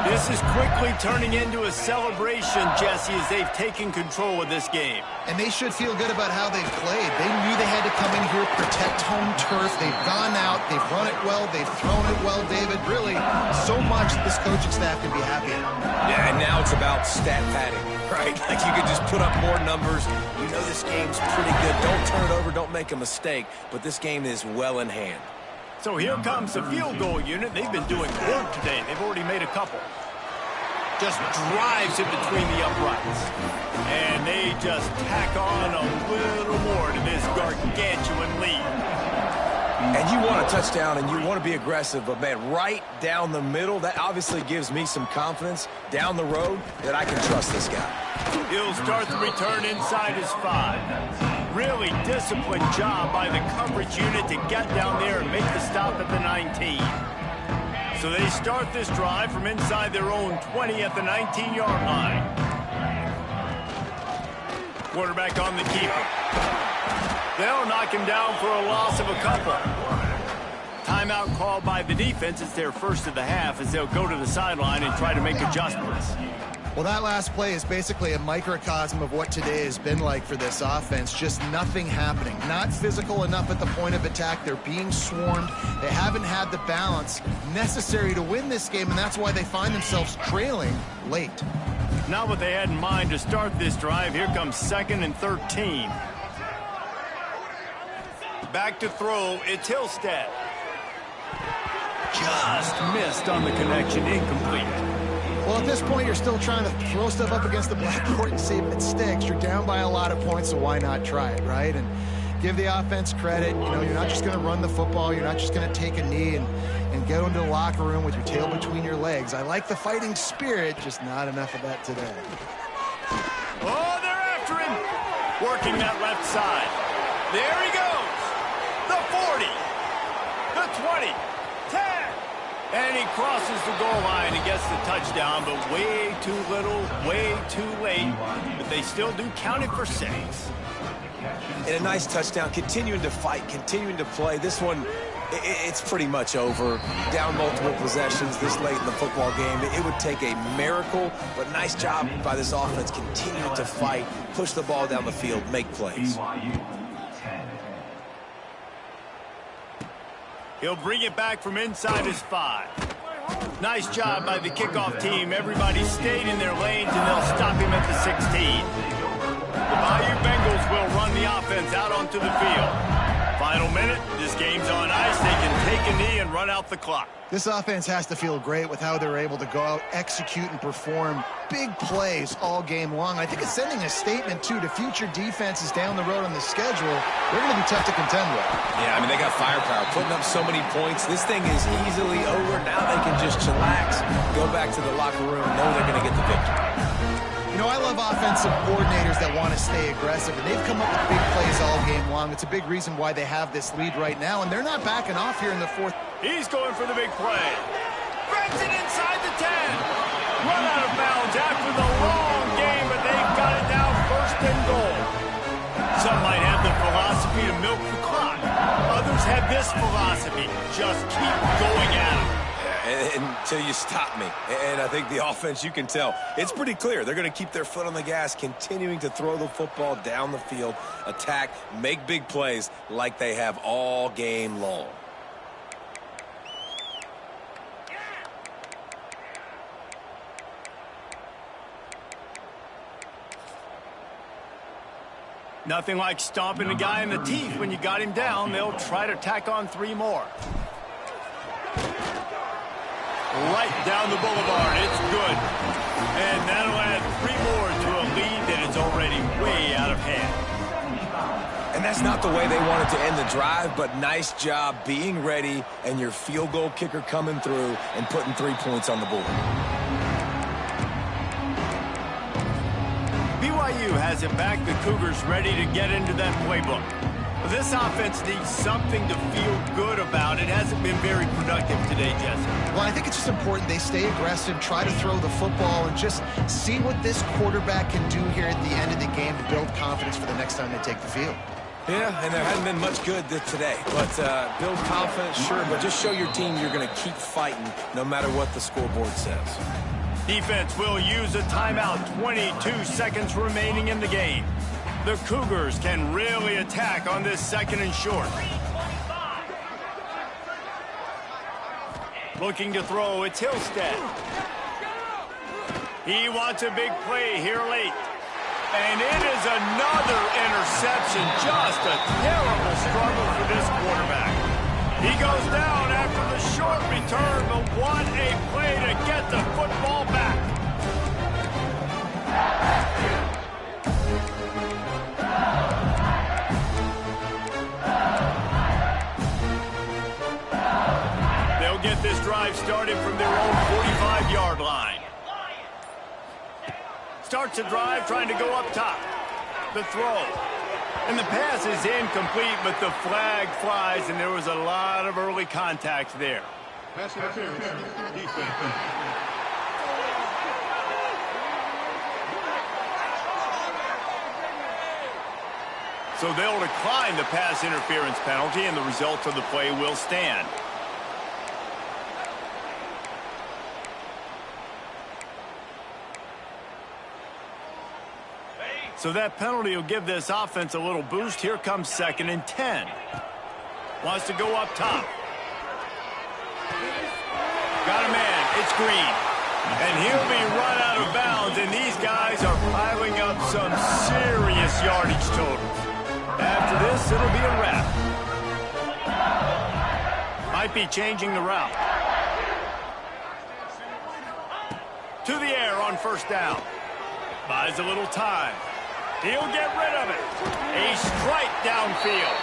This This is quickly turning into a celebration, Jesse, as they've taken control of this game. And they should feel good about how they've played. They knew they had to come in here, protect home turf. They've gone out, they've run it well, they've thrown it well, David. Really, so much this coaching staff can be happy about. Yeah, and now it's about stat padding, right? Like you could just put up more numbers. You know this game's pretty good. Don't turn it over, don't make a mistake. But this game is well in hand. So here comes the field goal unit. They've been doing work today. They've already made a couple. Just drives it between the uprights. And they just tack on a little more to this gargantuan lead. And you want a touchdown and you want to be aggressive, but man, right down the middle, that obviously gives me some confidence down the road that I can trust this guy. He'll start the return inside his 5. Really disciplined job by the coverage unit to get down there and make the stop at the 19. So they start this drive from inside their own 20 at the 19-yard line. Quarterback on the keeper. They'll knock him down for a loss of a couple. Timeout called by the defense. It's their first of the half as they'll go to the sideline and try to make adjustments. Well, that last play is basically a microcosm of what today has been like for this offense. Just nothing happening. Not physical enough at the point of attack. They're being swarmed. They haven't had the balance necessary to win this game, and that's why they find themselves trailing late. Not what they had in mind to start this drive. Here comes 2nd and 13. Back to throw. It's Hillstead. Just missed on the connection. Incomplete. Well, at this point, you're still trying to throw stuff up against the blackboard and see if it sticks. You're down by a lot of points, so why not try it, right? And give the offense credit. You know, you're not just going to run the football. You're not just going to take a knee and get into the locker room with your tail between your legs. I like the fighting spirit, just not enough of that today. Oh, they're after him. Working that left side. There he goes. The 40. The 20. 10. And he crosses the goal line and gets the touchdown, but way too little, way too late. But they still do count it for 6. And a nice touchdown, continuing to fight, continuing to play. This one, it's pretty much over. Down multiple possessions this late in the football game. It would take a miracle, but nice job by this offense continuing to fight, push the ball down the field, make plays. He'll bring it back from inside his 5. Nice job by the kickoff team. Everybody stayed in their lanes, and they'll stop him at the 16. The Bayou Bengals will run the offense out onto the field. Final minute. This game's on ice. They can take a knee and run out the clock. This offense has to feel great with how they're able to go out, execute, and perform big plays all game long. I think it's sending a statement, too, to future defenses down the road on the schedule. They're going to be tough to contend with. Yeah, I mean, they got firepower, putting up so many points. This thing is easily over. Now they can just chillax, go back to the locker room, know they're going to get the victory. You know, I love offensive coordinators that want to stay aggressive, and they've come up with big plays all game long. It's a big reason why they have this lead right now, and they're not backing off here in the 4th. He's going for the big play. Threads it inside the 10. Run out of bounds after the long game, but they've got it now 1st and goal. Some might have the philosophy to milk the clock. Others have this philosophy. Just keep going at them. Until you stop me. And I think the offense, you can tell, it's pretty clear. They're going to keep their foot on the gas, continuing to throw the football down the field, attack, make big plays like they have all game long. Nothing like stomping a guy in the teeth when you got him down. They'll try to tack on 3 more. Right down the boulevard. It's good. And that'll add 3 more to a lead that is already way out of hand. And that's not the way they wanted to end the drive, but nice job being ready and your field goal kicker coming through and putting 3 points on the board. BYU has it back. The Cougars ready to get into that playbook. This offense needs something to feel good about. It hasn't been very productive today, Jesse. Well, I think it's just important they stay aggressive, try to throw the football, and just see what this quarterback can do here at the end of the game to build confidence for the next time they take the field. Yeah, and there hasn't been much good today. But build confidence, sure, but just show your team you're going to keep fighting no matter what the scoreboard says. Defense will use a timeout. 22 seconds remaining in the game. The Cougars can really attack on this 2nd and short. Looking to throw, it's Hillstead. He wants a big play here late. And it is another interception. Just a terrible struggle for this quarterback. He goes down after the short return, but what a play to get the football back. They'll get this drive started from their own 45-yard line. Starts a drive trying to go up top. The throw. And the pass is incomplete, but the flag flies, and there was a lot of early contact there. Pass interference. Defense. So they'll decline the pass interference penalty, and the result of the play will stand. So that penalty will give this offense a little boost. Here comes 2nd and 10. Wants to go up top. Got a man. It's Green. And he'll be run out of bounds, and these guys are piling up some serious yardage totals. After this, it'll be a wrap. Might be changing the route. To the air on 1st down. Buys a little time. He'll get rid of it. A strike downfield.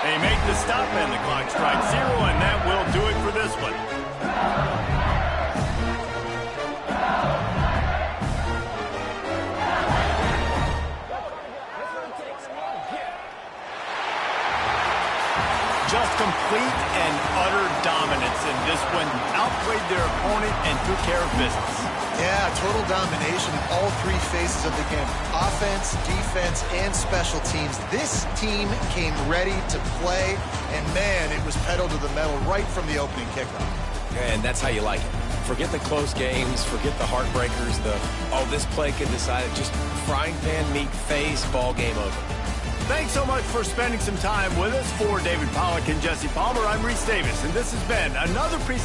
They make the stop, and the clock strikes 0, and that will do it for this one. Just complete and utter dominance in this one. Outplayed their opponent and took care of business. Yeah, total domination in all 3 phases of the game. Offense, defense, and special teams. This team came ready to play, and man, it was pedal to the metal right from the opening kickoff. Yeah, and that's how you like it. Forget the close games, forget the heartbreakers, this play could decide it. Just frying pan meet face, ball game over. Thanks so much for spending some time with us. For David Pollack and Jesse Palmer, I'm Reese Davis, and this has been another presentation